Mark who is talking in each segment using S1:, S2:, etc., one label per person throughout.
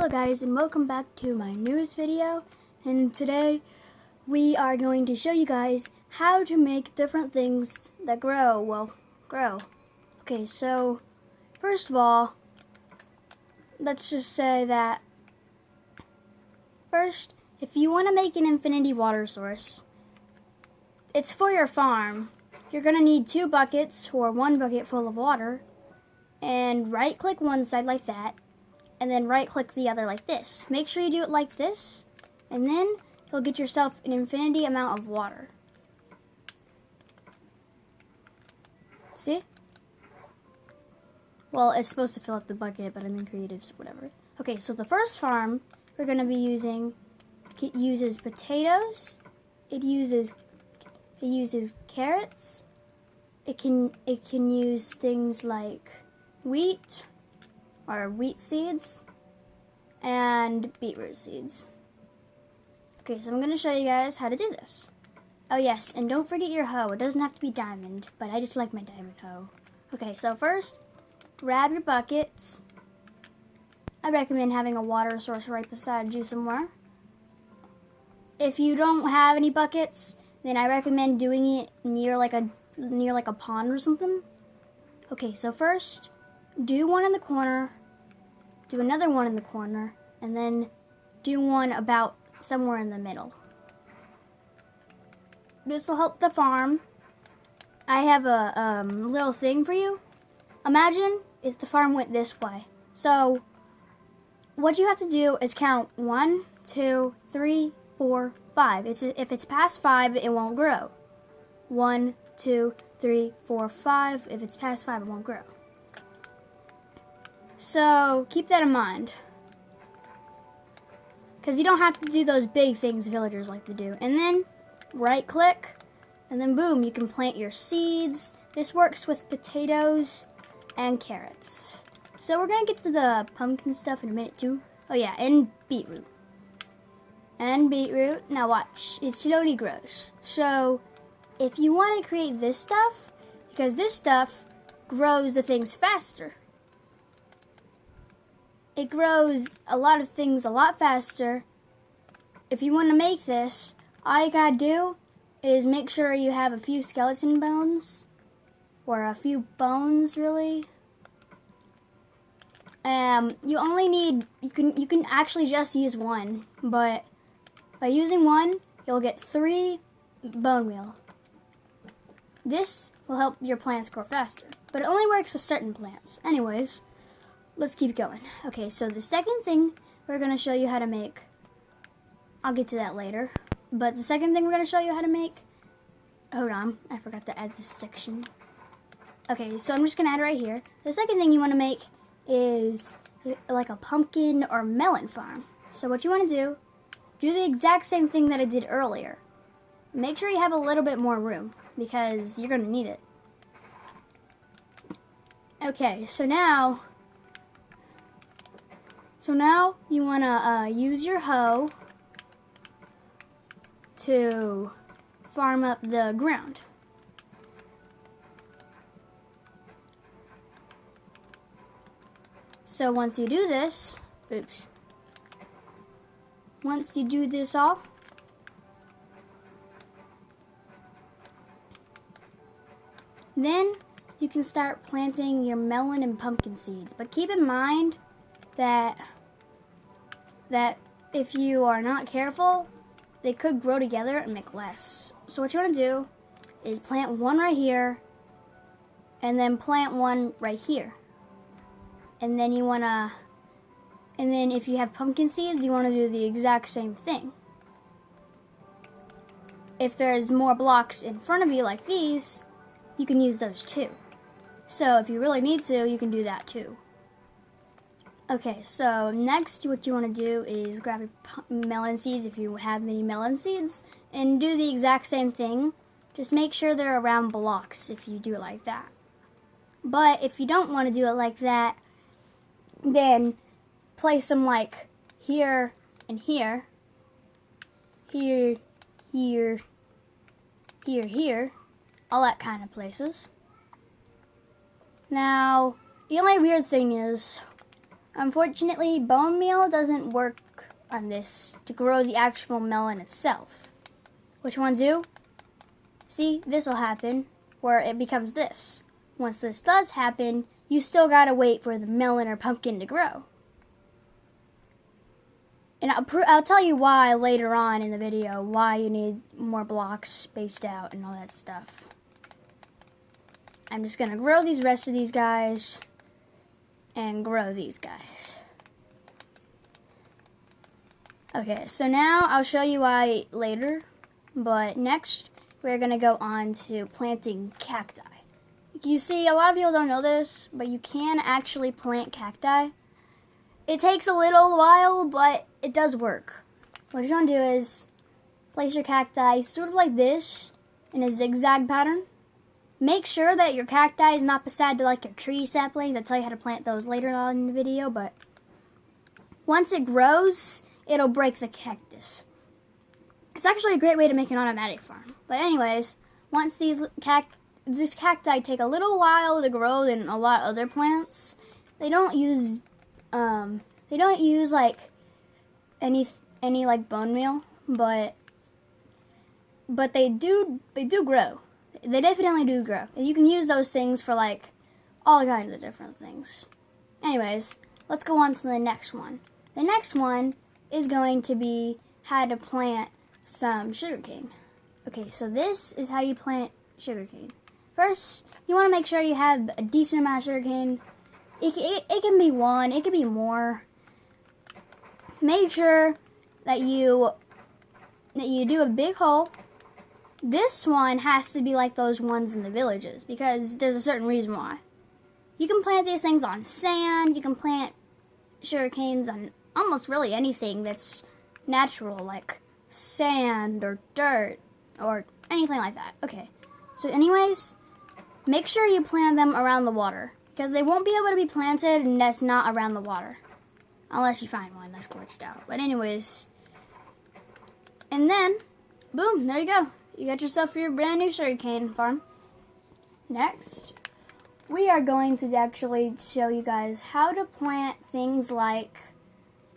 S1: Hello guys, and welcome back to my newest video, and today we are going to show you guys how to make different things that grow. Okay, so first of all, let's just say that first, if you want to make an infinity water source, it's for your farm. You're going to need 2 buckets or 1 bucket full of water, and right click one side like that, and then right click the other like this. Make sure you do it like this, and then you'll get yourself an infinity amount of water. See? Well, it's supposed to fill up the bucket, but I'm in creative, so whatever. Okay, so the first farm we're going to be using, it uses potatoes, it uses carrots, it can use things like wheat, or wheat seeds, and beetroot seeds. Okay, so I'm going to show you guys how to do this. Oh yes, and don't forget your hoe. It doesn't have to be diamond, but I just like my diamond hoe. Okay, so first, grab your buckets. I recommend having a water source right beside you somewhere. If you don't have any buckets, then I recommend doing it near like a pond or something. Okay, so first, do one in the corner, do another one in the corner, and then do one about somewhere in the middle. This will help the farm. I have a little thing for you. Imagine if the farm went this way. So what you have to do is count 1, 2, 3, 4, 5. If it's past 5, it won't grow. 1, 2, 3, 4, 5. If it's past 5, it won't grow. So keep that in mind, because you don't have to do those big things villagers like to do. And then right click, and then boom, you can plant your seeds. This works with potatoes and carrots. So we're going to get to the pumpkin stuff in a minute too. Oh yeah, and beetroot. Now watch, it slowly grows. So if you want to create this stuff, because this stuff grows the things faster. It grows a lot of things a lot faster. If you want to make this, all you gotta do is make sure you have a few skeleton bones, or a few bones really. You only need, you can actually just use 1, but by using 1, you'll get 3 bone meal. This will help your plants grow faster, but it only works with certain plants. Anyways, let's keep going. Okay, so the second thing we're going to show you how to make, I'll get to that later, but the second thing we're going to show you how to make, hold on, I forgot to add this section. Okay, so I'm just going to add right here. The second thing you want to make is like a pumpkin or melon farm. So what you want to do the exact same thing that I did earlier. Make sure you have a little bit more room, because you're going to need it. Okay, so now you want to use your hoe to farm up the ground. So once you do this, once you do this all, then you can start planting your melon and pumpkin seeds. But keep in mind that if you are not careful, they could grow together and make less. So what you want to do is plant one right here, and then plant one right here. And then if you have pumpkin seeds, you want to do the exact same thing. If there's more blocks in front of you like these, you can use those too. So if you really need to, you can do that too. Okay, so next what you want to do is grab your melon seeds if you have many melon seeds, and do the exact same thing. Just make sure they're around blocks if you do it like that. But if you don't want to do it like that, then place them like here and here, here, all that kind of places. Now, the only weird thing is, Unfortunately, bone meal doesn't work on this to grow the actual melon itself. Which one do? See, this will happen where it becomes this. Once this does happen, you still gotta wait for the melon or pumpkin to grow. And I'll tell you why later on in the video, why you need more blocks spaced out and all that stuff. I'm just gonna grow these rest of these guys and grow these guys. Okay, so now I'll show you why later, but next we're gonna go on to planting cacti. You see, a lot of people don't know this, but you can actually plant cacti. It takes a little while, but it does work. What you're gonna do is place your cacti sort of like this in a zigzag pattern. Make sure that your cacti is not beside like your tree saplings. I'll tell you how to plant those later on in the video, but once it grows, it'll break the cactus. It's actually a great way to make an automatic farm. But anyways, once this cacti take a little while to grow than a lot of other plants, they don't use like any like bone meal, but they do grow. They definitely do grow. And you can use those things for like all kinds of different things. Anyways, let's go on to the next one. The next one is going to be how to plant some sugarcane. Okay, so this is how you plant sugarcane. First, you want to make sure you have a decent amount of sugarcane. It can be one, it can be more. Make sure that you do a big hole. This one has to be like those ones in the villages because there's a certain reason why. You can plant these things on sand. You can plant sugarcanes on almost really anything that's natural, like sand or dirt or anything like that. Okay, so anyways, make sure you plant them around the water because they won't be able to be planted and that's not around the water unless you find one that's glitched out. But anyways, and then boom, there you go. You got yourself your brand new sugarcane farm. Next, we are going to actually show you guys how to plant things like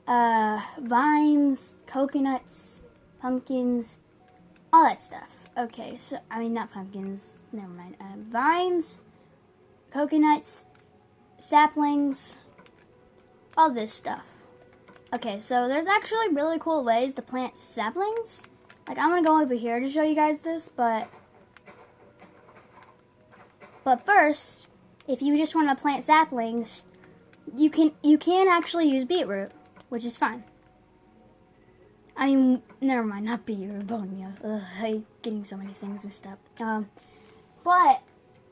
S1: vines, coconuts, pumpkins, all that stuff. Okay, so, I mean not pumpkins, never mind. Vines, coconuts, saplings, all this stuff. Okay, so there's actually really cool ways to plant saplings. Like, I'm going to go over here to show you guys this, but first, if you just want to plant saplings, you can actually use beetroot, which is fine. I mean, never mind, not beetroot, bone meal. Ugh, I'm getting so many things mixed up. But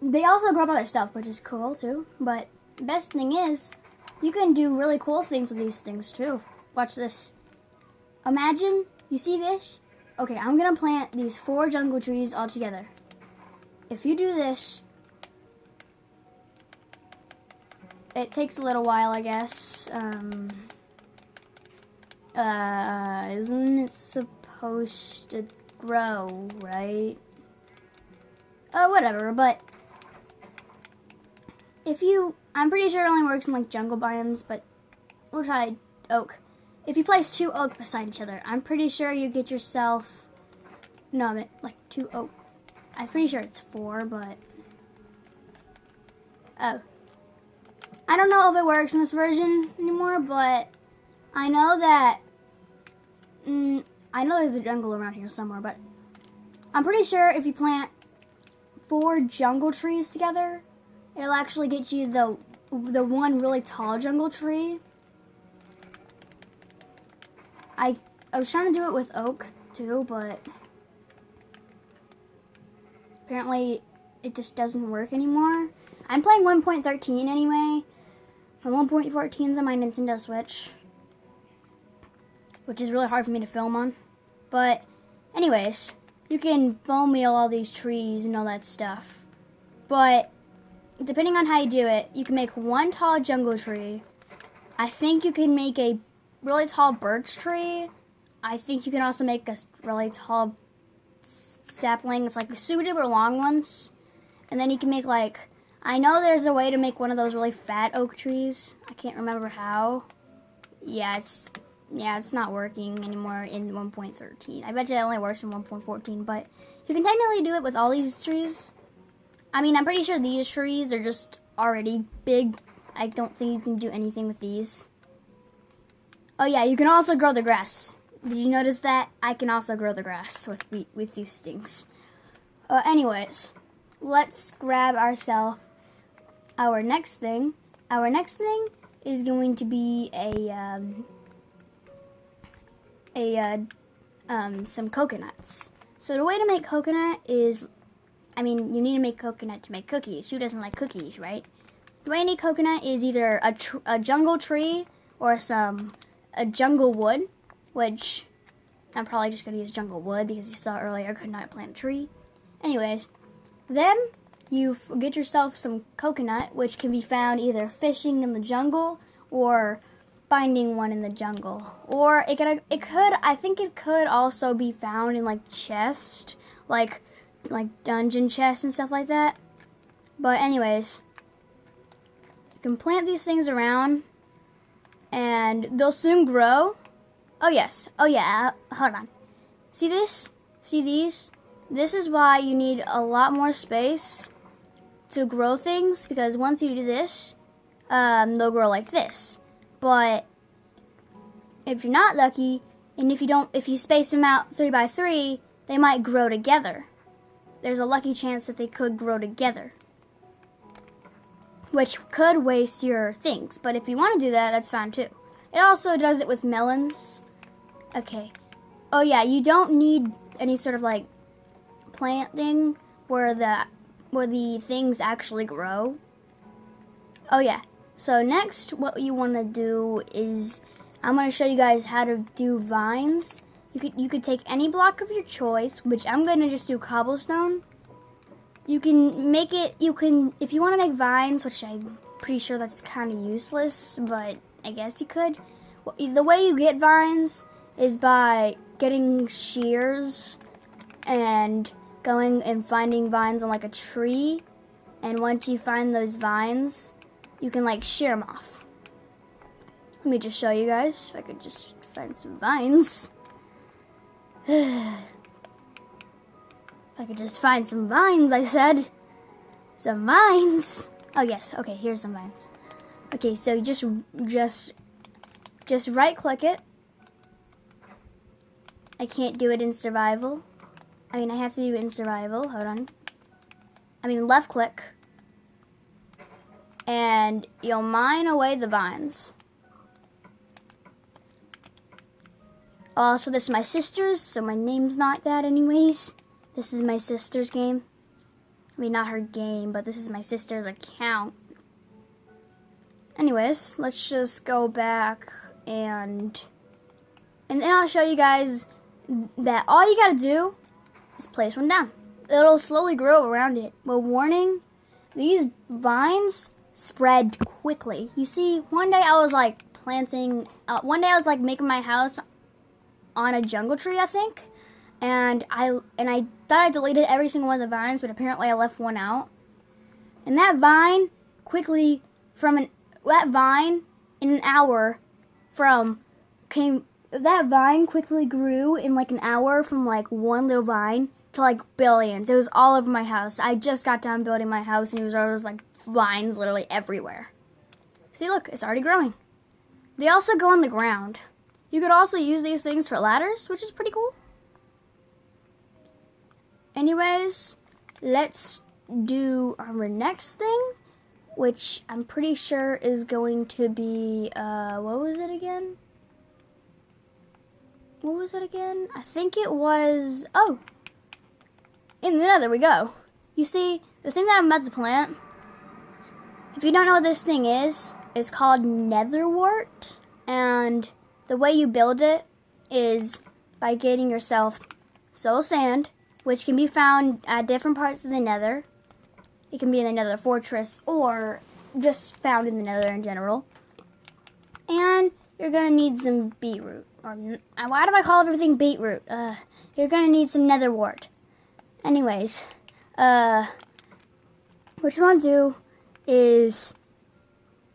S1: they also grow by themselves, which is cool too. But the best thing is, you can do really cool things with these things too. Watch this. Imagine, you see this? Okay, I'm going to plant these 4 jungle trees all together. If you do this, it takes a little while, I guess. Isn't it supposed to grow, right? Whatever, but I'm pretty sure it only works in like jungle biomes, but we'll try oak. If you place 2 oak beside each other, I'm pretty sure you get yourself, no, I meant like 2 oak. I'm pretty sure it's 4, but, oh. I don't know if it works in this version anymore, but I know that, I know there's a jungle around here somewhere, but I'm pretty sure if you plant 4 jungle trees together, it'll actually get you the one really tall jungle tree. I was trying to do it with oak too, but apparently it just doesn't work anymore. I'm playing 1.13 anyway. My 1.14 is on my Nintendo Switch, which is really hard for me to film on. But anyways, you can bone meal all these trees and all that stuff. But depending on how you do it, you can make 1 tall jungle tree. I think you can make a really tall birch tree. I think you can also make a really tall sapling. It's like super duper long ones. And then you can make like I know there's a way to make one of those really fat oak trees. I can't remember how. Yeah, it's not working anymore in 1.13. I bet you it only works in 1.14, but you can technically do it with all these trees. I mean, I'm pretty sure these trees are just already big. I don't think you can do anything with these. Oh yeah, you can also grow the grass. Did you notice that? I can also grow the grass with these things. Anyways, let's grab ourselves our next thing. Our next thing is going to be some coconuts. So the way to make coconut is, I mean, you need to make coconut to make cookies. Who doesn't like cookies, right? The way you need coconut is either a jungle tree or a jungle wood, which I'm probably just going to use jungle wood because you saw earlier I could not plant a tree. Anyways, then you get yourself some coconut, which can be found either fishing in the jungle or finding one in the jungle. Or I think it could also be found in like chests, like dungeon chests and stuff like that. But anyways, you can plant these things around and they'll soon grow. Oh yes, oh yeah, hold on. See this? See these? This is why you need a lot more space to grow things, because once you do this, they'll grow like this. But if you're not lucky, and if you space them out 3 by 3, they might grow together. There's a lucky chance that they could grow together, which could waste your things. But if you want to do that, that's fine too. It also does it with melons. Okay. Oh yeah, you don't need any sort of like plant thing where the things actually grow. Oh yeah. So next, what you want to do is I'm going to show you guys how to do vines. You could take any block of your choice, which I'm going to just do cobblestone. You can make it, if you want to make vines, which I'm pretty sure that's kind of useless, but I guess you could. Well, the way you get vines is by getting shears and going and finding vines on like a tree. And once you find those vines, you can like shear them off. Let me just show you guys if I could just find some vines. If I could just find some vines, I said. Some vines. Oh yes, okay, here's some vines. Okay, so just right click it. I can't do it in survival. I mean, I have to do it in survival. Hold on. I mean, left click. And you'll mine away the vines. Also, this is my sister's, so my name's not that anyways. This is my sister's game. I mean, not her game, but this is my sister's account. Anyways, let's just go back and then I'll show you guys that all you gotta do is place one down. It'll slowly grow around it. But warning, these vines spread quickly. You see, one day I was like making my house on a jungle tree, I think. And I thought I deleted every single one of the vines, but apparently I left one out. And that vine quickly that vine quickly grew in like an hour from like one little vine to like billions. It was all over my house. I just got done building my house and it was always like vines literally everywhere. See, look, it's already growing. They also go on the ground. You could also use these things for ladders, which is pretty cool. Anyways, let's do our next thing, which I'm pretty sure is going to be, what was it again? What was it again? I think it was, in the nether we go. You see, the thing that I'm about to plant, if you don't know what this thing is, it's called nether wart, and the way you build it is by getting yourself soul sand, which can be found at different parts of the nether. It can be in the nether fortress or just found in the nether in general. And you're going to need some beetroot. Or why do I call everything beetroot? You're going to need some nether wart. Anyways, what you want to do is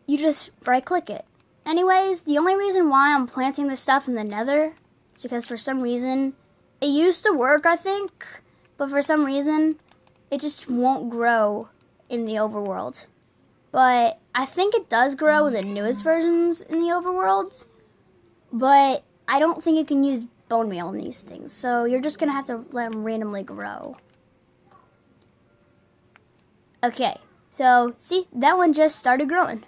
S1: you just right click it. Anyways, the only reason why I'm planting this stuff in the nether is because for some reason, it used to work, I think, but for some reason, it just won't grow in the overworld. But I think it does grow in the newest versions in the overworld, but I don't think you can use bone meal in these things, so you're just gonna have to let them randomly grow. Okay, so see, that one just started growing.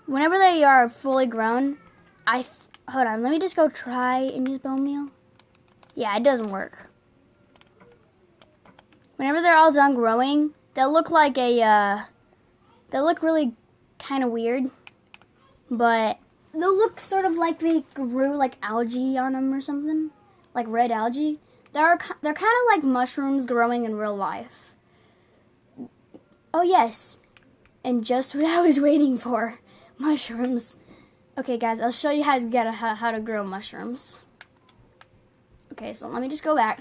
S1: Whenever they are fully grown, hold on, let me just go try and use bone meal. Yeah, it doesn't work. Whenever they're all done growing, they'll look like they'll look really kind of weird, but they'll look sort of like they grew like algae on them or something, like red algae. They're kind of like mushrooms growing in real life. Oh yes, and just what I was waiting for, mushrooms. Okay guys, I'll show you how to grow mushrooms. Okay, so let me just go back.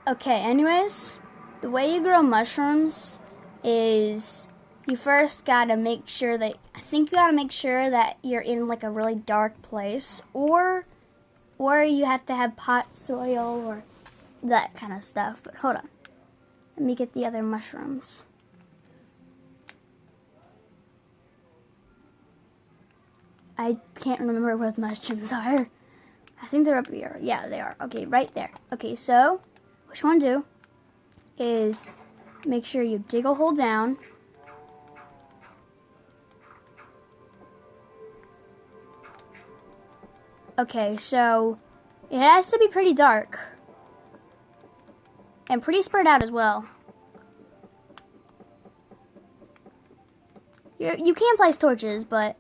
S1: Okay, anyways, the way you grow mushrooms is you first gotta make sure that, you're in like a really dark place, or you have to have pot soil or that kind of stuff. But hold on, let me get the other mushrooms. I can't remember where the mushrooms are. I think they're up here. Yeah, they are. Okay, right there. Okay, so what you want to do is make sure you dig a hole down. Okay, so it has to be pretty dark and pretty spread out as well. You can place torches, but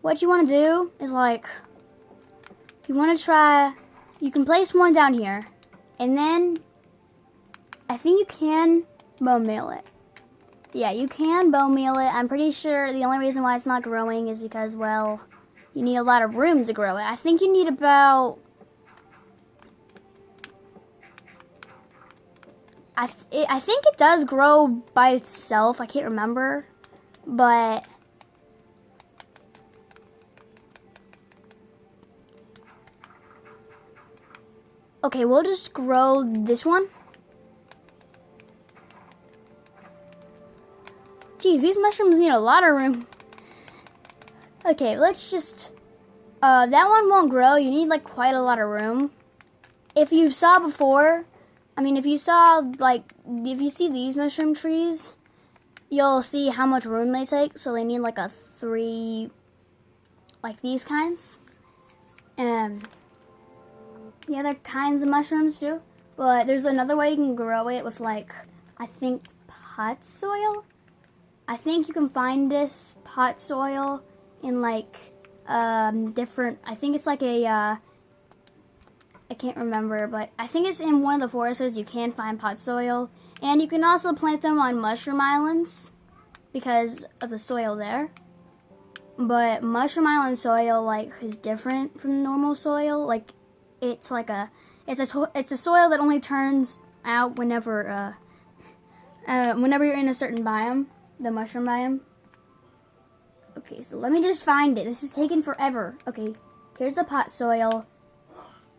S1: what you want to do is, like, if you want to try, you can place one down here, and then I think you can bone meal it. Yeah, you can bone meal it. I'm pretty sure the only reason why it's not growing is because, well, you need a lot of room to grow it. I think you need about, I think it does grow by itself. I can't remember, but okay, we'll just grow this one. Geez, these mushrooms need a lot of room. Okay, let's just, that one won't grow. You need like quite a lot of room. If you saw before, if you see these mushroom trees, you'll see how much room they take. So they need like a 3, like these kinds. And the other kinds of mushrooms too. But there's another way you can grow it with, like, I think pot soil. I think you can find this pot soil in like different, I think it's like a I can't remember, but I think it's in one of the forests. You can find pot soil, and you can also plant them on mushroom islands because of the soil there. But mushroom island soil, like, is different from normal soil. Like, it's like it's a soil that only turns out whenever you're in a certain biome, the mushroom biome. Okay, so let me just find it. This is taking forever. Okay, here's the pot soil.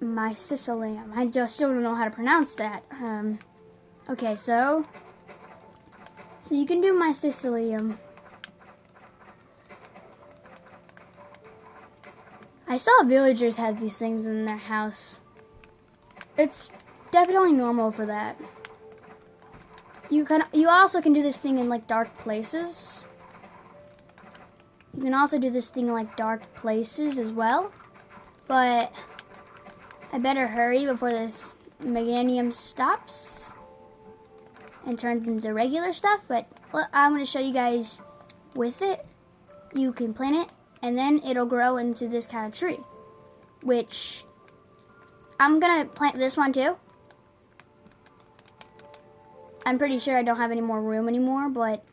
S1: Mycelium. I just still don't know how to pronounce that. Okay, so you can do mycelium. I saw villagers had these things in their house. It's definitely normal for that. You also can do this thing in like dark places. You can also do this thing in like dark places as well. But I better hurry before this meganium stops and turns into regular stuff. But I'm going to show you guys with it. You can plant it, and then it'll grow into this kind of tree. Which I'm going to plant this one too. I'm pretty sure I don't have any more room anymore, but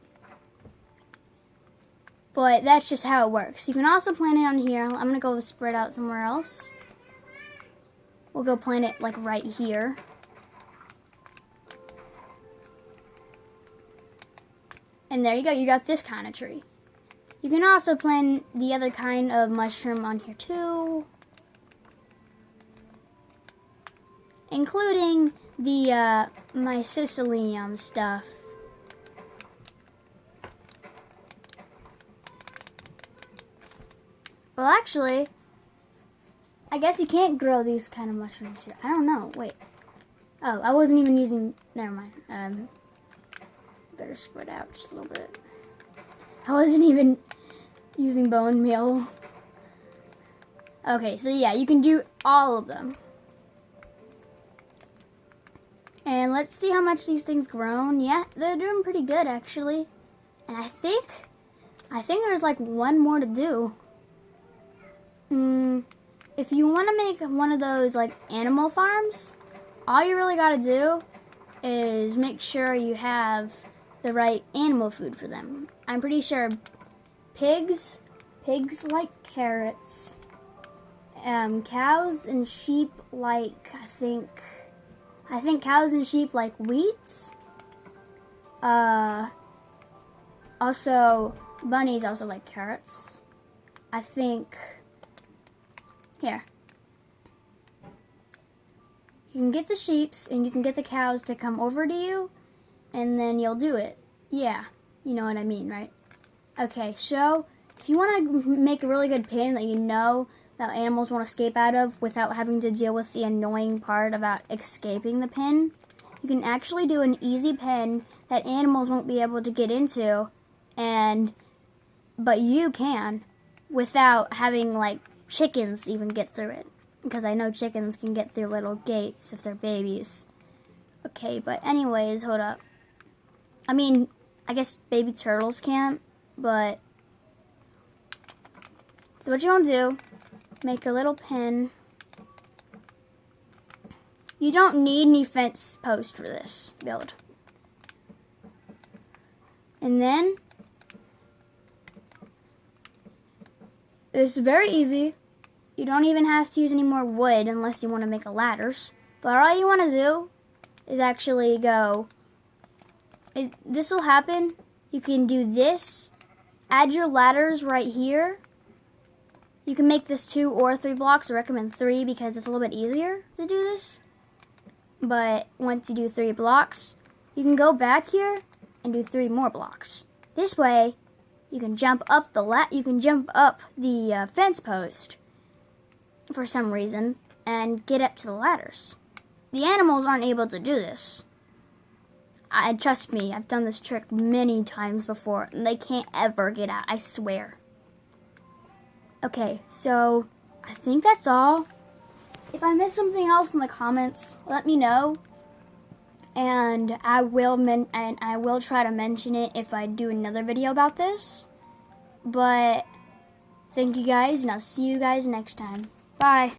S1: that's just how it works. You can also plant it on here. I'm going to go spread out somewhere else. We'll go plant it like right here. And there you go, you got this kind of tree. You can also plant the other kind of mushroom on here too, including the mycelium stuff. Well, actually, I guess you can't grow these kind of mushrooms here. I don't know. Wait. Oh, I wasn't even using. Never mind. Better spread out just a little bit. I wasn't even using bone meal. Okay, so yeah, you can do all of them. And let's see how much these things grown. Yeah, they're doing pretty good actually. And I think there's like one more to do. If you want to make one of those like animal farms, all you really got to do is make sure you have the right animal food for them. I'm pretty sure pigs like carrots. Cows and sheep like, I think cows and sheep like wheat. Also, bunnies also like carrots. I think, here. You can get the sheeps and you can get the cows to come over to you, and then you'll do it. Yeah, you know what I mean, right? Okay, so if you want to make a really good pen that you know that animals won't escape out of without having to deal with the annoying part about escaping the pen, you can actually do an easy pen that animals won't be able to get into, but you can, without having like chickens even get through it. Because I know chickens can get through little gates if they're babies. Okay, but anyways, hold up. I mean, I guess baby turtles can't, but... So what you want to do, make a little pen. You don't need any fence post for this build. And then, it's very easy. You don't even have to use any more wood unless you want to make a ladders. But all you want to do is actually go, this will happen. You can do this, add your ladders right here. You can make this 2 or 3 blocks. I recommend 3 because it's a little bit easier to do this. But once you do 3 blocks, you can go back here and do 3 more blocks. This way, you can jump up the fence post for some reason and get up to the ladders. The animals aren't able to do this. Trust me, I've done this trick many times before and they can't ever get out, I swear. Okay, so I think that's all. If I missed something else in the comments, let me know. And I will try to mention it if I do another video about this. But thank you guys, and I'll see you guys next time. Bye.